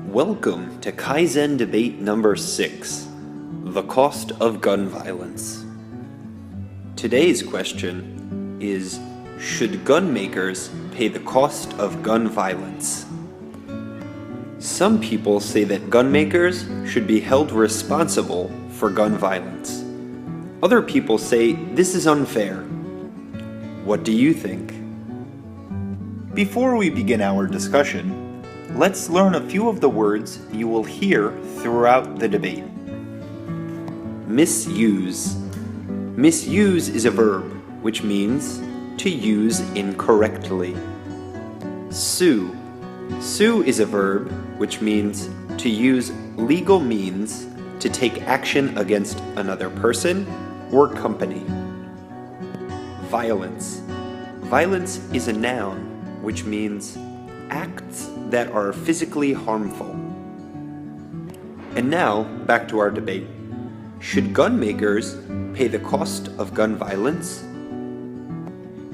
Welcome to Kaizen debate number 6, the cost of gun violence. Today's question is, should gun makers pay the cost of gun violence? Some people say that gun makers should be held responsible for gun violence. Other people say this is unfair. What do you think? Before we begin our discussion, let's learn a few of the words you will hear throughout the debate. Misuse. Misuse is a verb, which means to use incorrectly. Sue. Sue is a verb, which means to use legal means to take action against another person or company. Violence. Violence is a noun, which means acts that are physically harmful. And now, back to our debate. Should gun makers pay the cost of gun violence?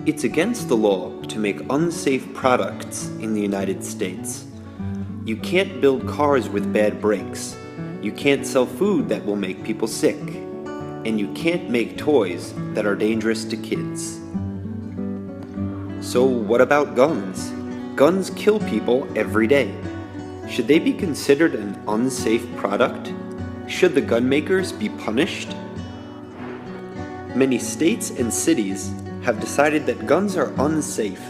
It's against the law to make unsafe products in the United States. You can't build cars with bad brakes. You can't sell food that will make people sick. And you can't make toys that are dangerous to kids. So what about guns? Guns kill people every day. Should they be considered an unsafe product? Should the gun makers be punished? Many states and cities have decided that guns are unsafe,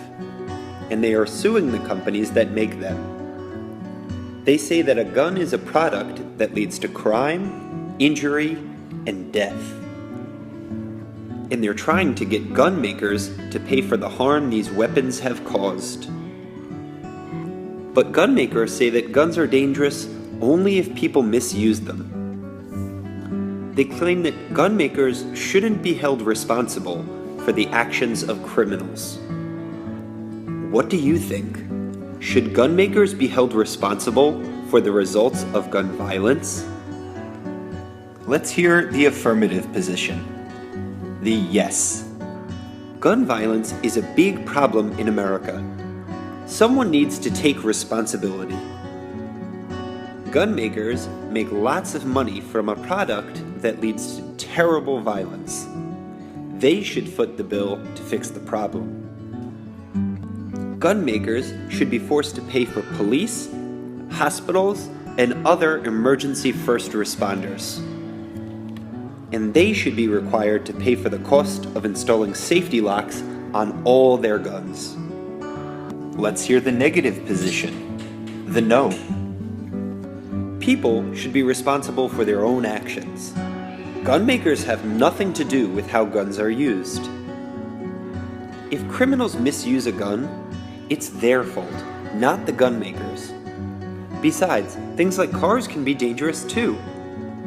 and they are suing the companies that make them. They say that a gun is a product that leads to crime, injury, and death. And they're trying to get gun makers to pay for the harm these weapons have caused. But gun makers say that guns are dangerous only if people misuse them. They claim that gun makers shouldn't be held responsible for the actions of criminals. What do you think? Should gun makers be held responsible for the results of gun violence? Let's hear the affirmative position. The yes. Gun violence is a big problem in America. Someone needs to take responsibility. Gun makers make lots of money from a product that leads to terrible violence. They should foot the bill to fix the problem. Gun makers should be forced to pay for police, hospitals, and other emergency first responders. And they should be required to pay for the cost of installing safety locks on all their guns. Let's hear the negative position, the no. People should be responsible for their own actions. Gun makers have nothing to do with how guns are used. If criminals misuse a gun, it's their fault, not the gun makers. Besides, things like cars can be dangerous too,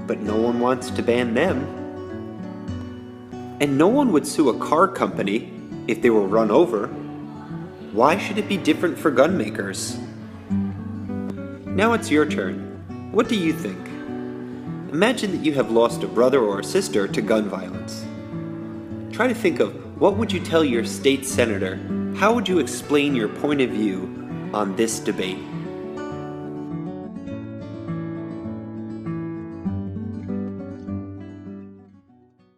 but no one wants to ban them. And no one would sue a car company if they were run over. Why should it be different for gun makers? Now it's your turn. What do you think? Imagine that you have lost a brother or a sister to gun violence. Try to think of what would you tell your state senator? How would you explain your point of view on this debate?